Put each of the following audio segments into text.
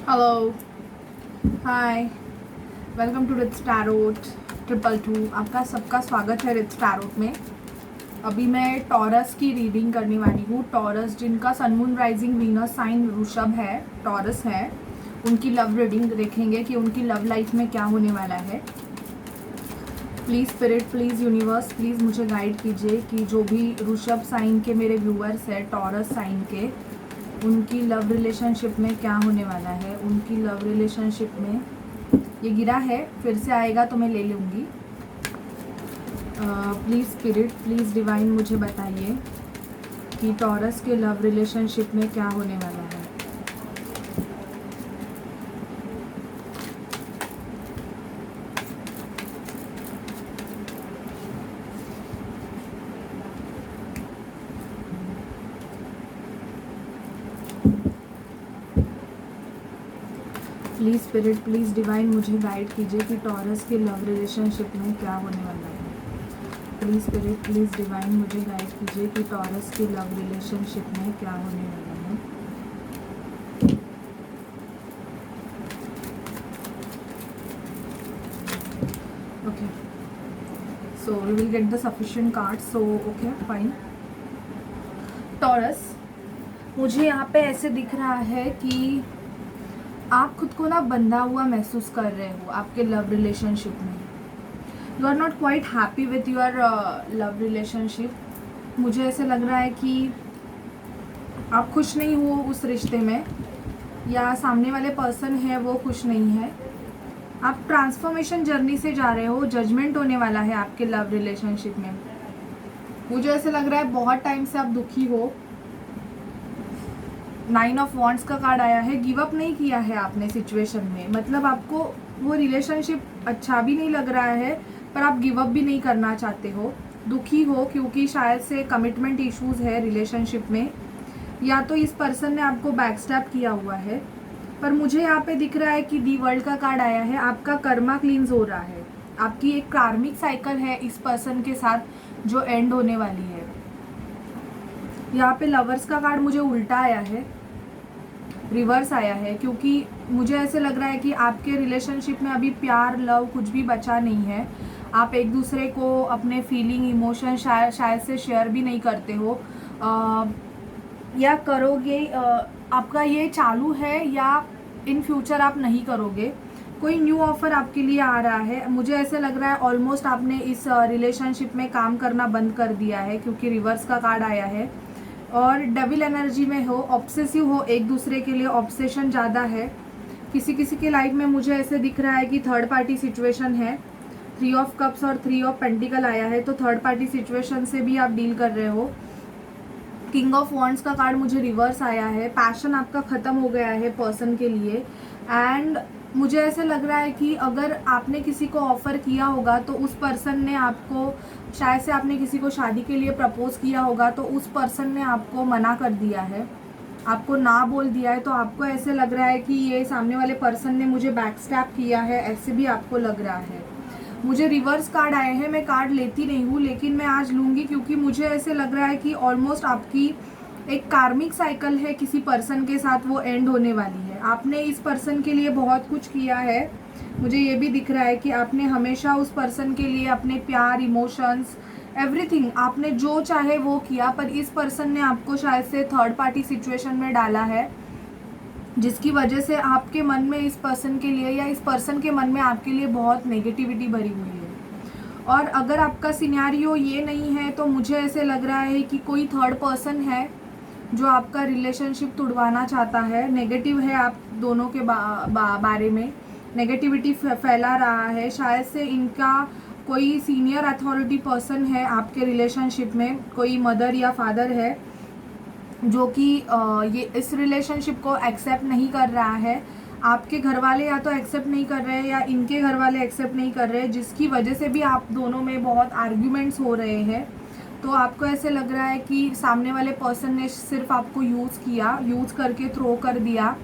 Hello, hi, welcome to Rits tarot 222। आपका सबका स्वागत है रिट्स टैरोट में। अभी मैं टॉरस की रीडिंग करने वाली हूँ। टॉरस जिनका sun moon rising Venus sign Vrishabh है, टॉरस है, उनकी लव रीडिंग देखेंगे कि उनकी लव लाइफ में क्या होने वाला है। Please spirit, please universe, please मुझे गाइड कीजिए कि जो भी वृषभ साइन के मेरे व्यूअर्स हैं, टॉरस साइन के, उनकी लव रिलेशनशिप में क्या होने वाला है। उनकी लव रिलेशनशिप में ये गिरा है, फिर से आएगा तो मैं ले लूँगी। प्लीज़ स्पिरिट, प्लीज़ डिवाइन मुझे बताइए कि टॉरस के लव रिलेशनशिप में क्या होने वाला है। प्लीज़ स्पिरिट, प्लीज़ डिवाइन मुझे गाइड कीजिए कि टॉरस के लव रिलेशनशिप में क्या होने वाला है। प्लीज़ स्पिरिट, प्लीज़ डिवाइन मुझे गाइड कीजिए कि टॉरस के लव रिलेशनशिप में क्या होने वाला है। Okay, so we will get the sufficient card. So okay, fine. Taurus, मुझे यहाँ पे ऐसे दिख रहा है कि आप खुद को ना बंधा हुआ महसूस कर रहे हो आपके लव रिलेशनशिप में। You are not quite happy with your love relationship. मुझे ऐसे लग रहा है कि आप खुश नहीं हो उस रिश्ते में, या सामने वाले पर्सन है वो खुश नहीं है। आप ट्रांसफॉर्मेशन जर्नी से जा रहे हो, जजमेंट होने वाला है आपके लव रिलेशनशिप में। मुझे ऐसे लग रहा है बहुत टाइम से आप दुखी हो। 9 ऑफ वॉन्ड्स का कार्ड आया है। गिव अप नहीं किया है आपने सिचुएशन में, मतलब आपको वो रिलेशनशिप अच्छा भी नहीं लग रहा है, पर आप गिव अप भी नहीं करना चाहते हो। दुखी हो क्योंकि शायद से कमिटमेंट इश्यूज है रिलेशनशिप में, या तो इस पर्सन ने आपको बैकस्टैप किया हुआ है। पर मुझे यहाँ पे दिख रहा है कि दी वर्ल्ड का कार्ड आया है। आपका कर्मा क्लींस हो रहा है, आपकी एक कार्मिक साइकिल है इस पर्सन के साथ जो एंड होने वाली है। यहाँ पे लवर्स का कार्ड मुझे उल्टा आया है, रिवर्स आया है, क्योंकि मुझे ऐसे लग रहा है कि आपके रिलेशनशिप में अभी प्यार, लव कुछ भी बचा नहीं है। आप एक दूसरे को अपने फीलिंग, इमोशन शायद से शेयर भी नहीं करते हो, या करोगे। आपका ये चालू है या इन फ्यूचर आप नहीं करोगे। कोई न्यू ऑफर आपके लिए आ रहा है। मुझे ऐसे लग रहा है ऑलमोस्ट आपने इस रिलेशनशिप में काम करना बंद कर दिया है, क्योंकि रिवर्स का कार्ड आया है और डबल एनर्जी में हो, ऑब्सेसिव हो, एक दूसरे के लिए ऑब्सेशन ज़्यादा है। किसी किसी के लाइफ में मुझे ऐसे दिख रहा है कि थर्ड पार्टी सिचुएशन है। 3 ऑफ कप्स और 3 ऑफ पेंटिकल आया है, तो थर्ड पार्टी सिचुएशन से भी आप डील कर रहे हो। किंग ऑफ वॉन्ड्स का कार्ड मुझे रिवर्स आया है। पैशन आपका ख़त्म हो गया है पर्सन के लिए। एंड मुझे ऐसे लग रहा है कि अगर आपने किसी को ऑफ़र किया होगा तो उस पर्सन ने आपको, शायद से आपने किसी को शादी के लिए प्रपोज किया होगा तो उस पर्सन ने आपको मना कर दिया है, आपको ना बोल दिया है। तो आपको ऐसे लग रहा है कि ये सामने वाले पर्सन ने मुझे बैकस्टैप किया है, ऐसे भी आपको लग रहा है। मुझे रिवर्स कार्ड आए हैं। मैं कार्ड लेती नहीं हूँ, लेकिन मैं आज लूँगी क्योंकि मुझे ऐसे लग रहा है कि ऑलमोस्ट आपकी एक कार्मिक साइकिल है किसी पर्सन के साथ, वो एंड होने वाली है। आपने इस पर्सन के लिए बहुत कुछ किया है। मुझे ये भी दिख रहा है कि आपने हमेशा उस पर्सन के लिए अपने प्यार, इमोशंस, एवरीथिंग, आपने जो चाहे वो किया, पर इस पर्सन ने आपको शायद से थर्ड पार्टी सिचुएशन में डाला है, जिसकी वजह से आपके मन में इस पर्सन के लिए, या इस पर्सन के मन में आपके लिए बहुत नेगेटिविटी भरी हुई है। और अगर आपका सिनेरियो ये नहीं है तो मुझे ऐसे लग रहा है कि कोई थर्ड पर्सन है जो आपका रिलेशनशिप तुड़वाना चाहता है। नेगेटिव है आप दोनों के बारे में, नेगेटिविटी फैला रहा है। शायद से इनका कोई सीनियर अथॉरिटी पर्सन है आपके रिलेशनशिप में, कोई मदर या फादर है जो कि ये इस रिलेशनशिप को एक्सेप्ट नहीं कर रहा है। आपके घर वाले या तो एक्सेप्ट नहीं कर रहे हैं या इनके घर वाले एक्सेप्ट नहीं कर रहे हैं, जिसकी वजह से भी आप दोनों में बहुत आर्ग्यूमेंट्स हो रहे हैं। तो आपको ऐसे लग रहा है कि सामने वाले पर्सन ने सिर्फ आपको यूज़ किया, यूज़ करके थ्रो कर दिया,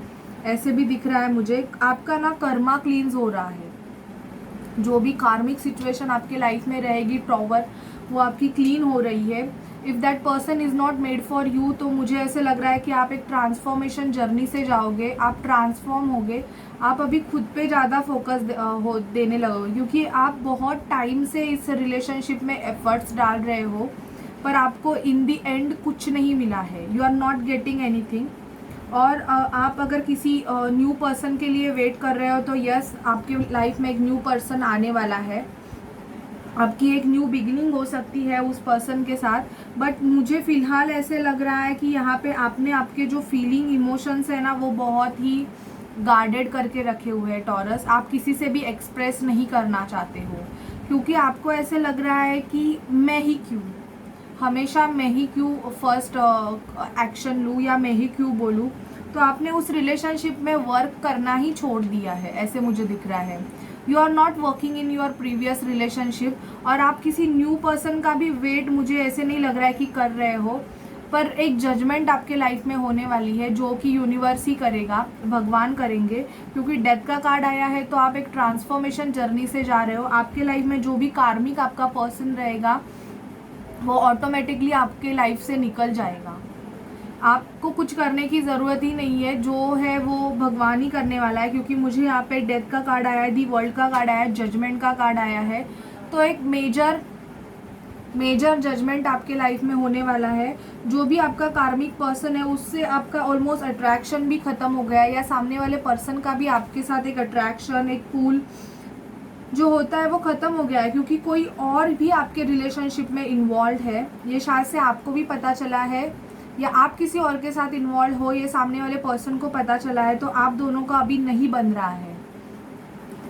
ऐसे भी दिख रहा है मुझे। आपका ना कर्मा क्लींस हो रहा है। जो भी कार्मिक सिचुएशन आपके लाइफ में रहेगी, टॉवर, वो आपकी क्लीन हो रही है। If that person is not made for you, तो मुझे ऐसे लग रहा है कि आप एक ट्रांसफॉर्मेशन जर्नी से जाओगे, आप ट्रांसफॉर्म होगे, आप अभी खुद पे ज़्यादा फोकस देने लगोगे, क्योंकि आप बहुत टाइम से इस रिलेशनशिप में एफर्ट्स डाल रहे हो, पर आपको इन दी एंड कुछ नहीं मिला है, you are not getting anything. और आप अगर किसी न्यू पर्सन के लिए वेट कर रहे हो, तो यस, आपके लाइफ में एक न्यू पर्सन आने वाला है, आपकी एक न्यू बिगिनिंग हो सकती है उस पर्सन के साथ। बट मुझे फ़िलहाल ऐसे लग रहा है कि यहाँ पे आपने आपके जो फीलिंग इमोशंस है ना, वो बहुत ही गार्डेड करके रखे हुए हैं टॉरस। आप किसी से भी एक्सप्रेस नहीं करना चाहते हो, क्योंकि आपको ऐसे लग रहा है कि मैं ही क्यों, हमेशा मैं ही क्यों फर्स्ट एक्शन लूँ या मैं ही क्यों बोलूँ। तो आपने उस रिलेशनशिप में वर्क करना ही छोड़ दिया है, ऐसे मुझे दिख रहा है। You are not working in your previous relationship, और आप किसी न्यू पर्सन का भी वेट मुझे ऐसे नहीं लग रहा है कि कर रहे हो, पर एक जजमेंट आपके लाइफ में होने वाली है, जो कि यूनिवर्स ही करेगा, भगवान करेंगे, क्योंकि डेथ का कार्ड आया है। तो आप एक ट्रांसफॉर्मेशन जर्नी से जा रहे हो। आपके लाइफ में जो भी कार्मिक आपका पर्सन रहेगा, वो ऑटोमेटिकली आपके लाइफ से निकल जाएगा। आपको कुछ करने की ज़रूरत ही नहीं है, जो है वो भगवान ही करने वाला है, क्योंकि मुझे यहाँ पे डेथ का कार्ड आया है, दी वर्ल्ड का कार्ड आया है, जजमेंट का कार्ड आया है। तो एक मेजर जजमेंट आपके लाइफ में होने वाला है। जो भी आपका कार्मिक पर्सन है, उससे आपका ऑलमोस्ट अट्रैक्शन भी ख़त्म हो गया है, या सामने वाले पर्सन का भी आपके साथ एक अट्रैक्शन, एक पुल जो होता है वो ख़त्म हो गया है, क्योंकि कोई और भी आपके रिलेशनशिप में इन्वॉल्व है। ये शायद से आपको भी पता चला है, या आप किसी और के साथ इन्वॉल्व हो, ये सामने वाले पर्सन को पता चला है, तो आप दोनों का अभी नहीं बन रहा है।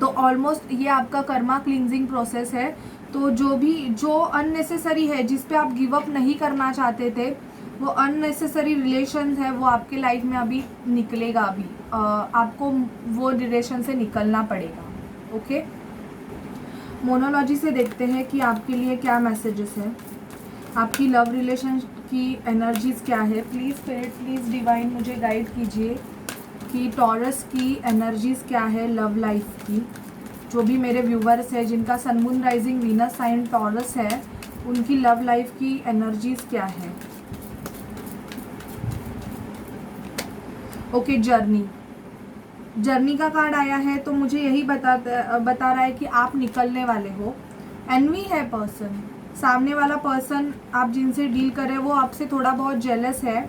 तो ऑलमोस्ट ये आपका कर्मा क्लिनजिंग प्रोसेस है। तो जो अननेसेसरी है, जिस पे आप गिव अप नहीं करना चाहते थे, वो अननेसेसरी रिलेशन है, वो आपके लाइफ में अभी निकलेगा। अभी आपको वो रिलेशन से निकलना पड़ेगा। ओके, मोनोलॉजी से देखते हैं कि आपके लिए क्या मैसेजेस है, आपकी लव रिलेशन की एनर्जीज़ क्या है। प्लीज़ स्पिरिट, प्लीज़ डिवाइन मुझे गाइड कीजिए कि टॉरस की एनर्जीज़ क्या है लव लाइफ की। जो भी मेरे व्यूवर्स है जिनका sun moon rising Venus sign Taurus है, उनकी लव लाइफ की एनर्जीज़ क्या है। ओके, जर्नी का कार्ड आया है, तो मुझे यही बता रहा है कि आप निकलने वाले हो। एनवी है पर्सन, सामने वाला पर्सन आप जिनसे डील कर रहे हो, वो आपसे थोड़ा बहुत जेलस है,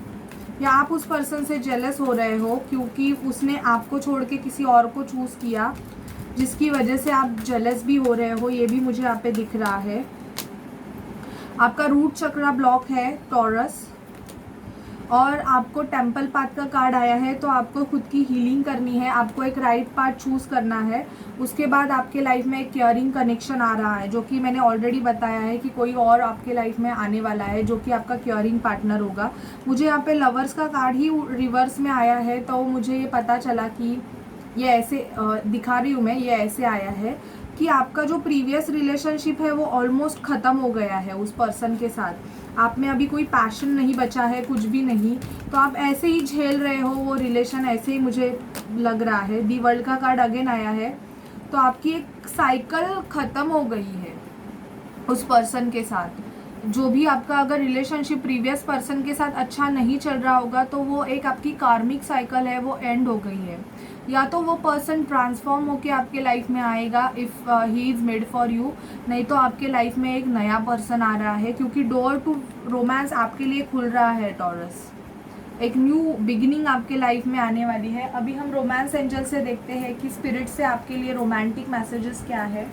या आप उस पर्सन से जेलस हो रहे हो, क्योंकि उसने आपको छोड़ के किसी और को चूज़ किया, जिसकी वजह से आप जेलस भी हो रहे हो। ये भी मुझे यहाँ पे दिख रहा है। आपका रूट चक्रा ब्लॉक है टॉरस, और आपको टेम्पल पाथ का कार्ड आया है। तो आपको खुद की हीलिंग करनी है, आपको एक राइट पाथ चूज़ करना है। उसके बाद आपके लाइफ में एक केयरिंग कनेक्शन आ रहा है, जो कि मैंने ऑलरेडी बताया है कि कोई और आपके लाइफ में आने वाला है, जो कि आपका केयरिंग पार्टनर होगा। मुझे यहाँ पे लवर्स का कार्ड ही रिवर्स में आया है, तो मुझे ये पता चला कि ये ऐसे दिखा रही हूँ मैं, ये ऐसे आया है कि आपका जो प्रीवियस रिलेशनशिप है वो ऑलमोस्ट ख़त्म हो गया है उस पर्सन के साथ। आप में अभी कोई पैशन नहीं बचा है, कुछ भी नहीं, तो आप ऐसे ही झेल रहे हो वो रिलेशन, ऐसे ही मुझे लग रहा है। दी वर्ल्ड का कार्ड अगेन आया है, तो आपकी एक साइकिल ख़त्म हो गई है उस पर्सन के साथ। जो भी आपका अगर रिलेशनशिप प्रीवियस पर्सन के साथ अच्छा नहीं चल रहा होगा, तो वो एक आपकी कार्मिक साइकिल है, वो एंड हो गई है। या तो वो पर्सन ट्रांसफॉर्म होके आपके लाइफ में आएगा if he is made for you, नहीं तो आपके लाइफ में एक नया पर्सन आ रहा है, क्योंकि डोर टू रोमांस आपके लिए खुल रहा है टॉरस। एक न्यू बिगिनिंग आपके लाइफ में आने वाली है। अभी हम रोमांस एंजल से देखते हैं कि स्पिरिट से आपके लिए रोमांटिक मैसेजेस क्या है।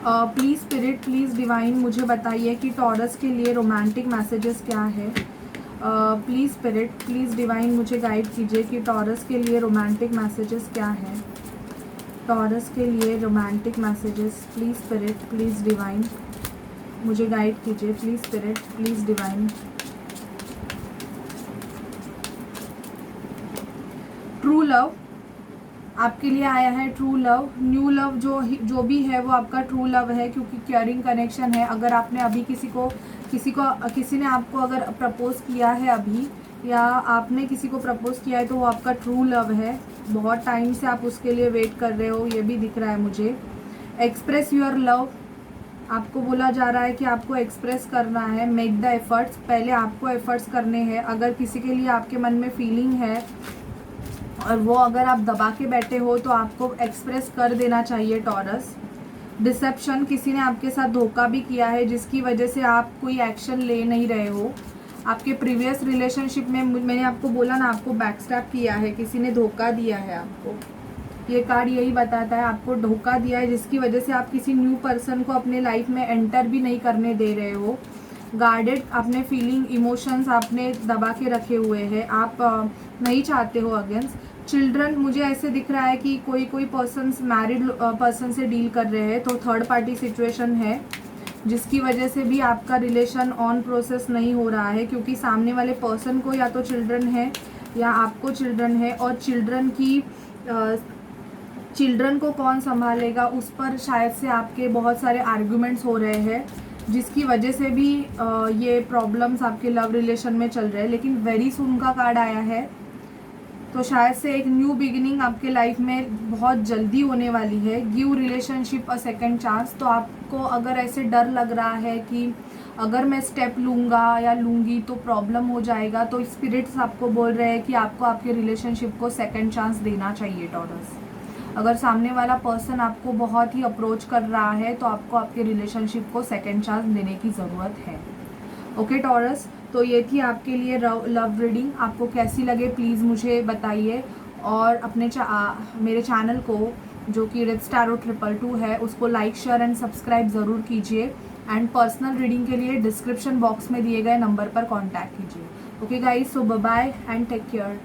प्लीज़ स्पिरिट, प्लीज़ डिवाइन मुझे बताइए कि टॉरस के लिए रोमांटिक मैसेजेस क्या है। प्लीज़ स्पिरिट, प्लीज़ डिवाइन मुझे गाइड कीजिए कि टॉरस के लिए रोमांटिक मैसेजेस क्या है। टॉरस के लिए romantic messages, please spirit, please divine मुझे गाइड कीजिए। Please spirit, please divine. True love आपके लिए आया है, ट्रू लव, न्यू लव जो भी है वो आपका ट्रू लव है, क्योंकि केयरिंग कनेक्शन है। अगर आपने अभी किसी ने आपको अगर प्रपोज किया है अभी, या आपने किसी को प्रपोज किया है, तो वो आपका ट्रू लव है। बहुत टाइम से आप उसके लिए वेट कर रहे हो, ये भी दिख रहा है मुझे। एक्सप्रेस योर लव, आपको बोला जा रहा है कि आपको एक्सप्रेस करना है। मेक द एफर्ट्स, पहले आपको एफर्ट्स करने हैं। अगर किसी के लिए आपके मन में फीलिंग है और वो अगर आप दबा के बैठे हो तो आपको एक्सप्रेस कर देना चाहिए टॉरस। डिसेप्शन, किसी ने आपके साथ धोखा भी किया है जिसकी वजह से आप कोई एक्शन ले नहीं रहे हो। आपके प्रीवियस रिलेशनशिप में मैंने आपको बोला ना, आपको बैकस्टैप किया है, किसी ने धोखा दिया है आपको। ये कार्ड यही बताता है, आपको धोखा दिया है जिसकी वजह से आप किसी न्यू पर्सन को अपने लाइफ में एंटर भी नहीं करने दे रहे हो। गार्डेड, अपने फीलिंग इमोशंस आपने दबा के रखे हुए हैं, आप नहीं चाहते हो अगेंस्ट। चिल्ड्रन, मुझे ऐसे दिख रहा है कि कोई पर्सन मैरिड पर्सन से डील कर रहे हैं, तो थर्ड पार्टी सिचुएशन है जिसकी वजह से भी आपका रिलेशन ऑन प्रोसेस नहीं हो रहा है, क्योंकि सामने वाले पर्सन को या तो चिल्ड्रन है या आपको चिल्ड्रन है, और चिल्ड्रन को कौन संभालेगा उस पर शायद से आपके बहुत सारे आर्ग्यूमेंट्स हो रहे हैं, जिसकी वजह से भी ये प्रॉब्लम्स आपके लव रिलेशन में चल रहे हैं। लेकिन वेरी सून का कार्ड आया है, तो शायद से एक न्यू बिगिनिंग आपके लाइफ में बहुत जल्दी होने वाली है। Give relationship a second chance, तो आपको अगर ऐसे डर लग रहा है कि अगर मैं स्टेप लूँगा या लूँगी तो प्रॉब्लम हो जाएगा, तो स्पिरिट्स आपको बोल रहे हैं कि आपको आपके रिलेशनशिप को सेकेंड चांस देना चाहिए टॉरस। अगर सामने वाला पर्सन आपको बहुत ही अप्रोच कर रहा है तो आपको आपके रिलेशनशिप को सेकेंड चांस देने की ज़रूरत है। ओके टॉरस, तो ये थी आपके लिए लव रीडिंग। आपको कैसी लगे प्लीज़ मुझे बताइए, और अपने मेरे चैनल को जो कि रिच टैरो 222 है उसको लाइक शेयर एंड सब्सक्राइब ज़रूर कीजिए। एंड पर्सनल रीडिंग के लिए डिस्क्रिप्शन बॉक्स में दिए गए नंबर पर कॉन्टैक्ट कीजिए। Okay guys, so bye bye and take care.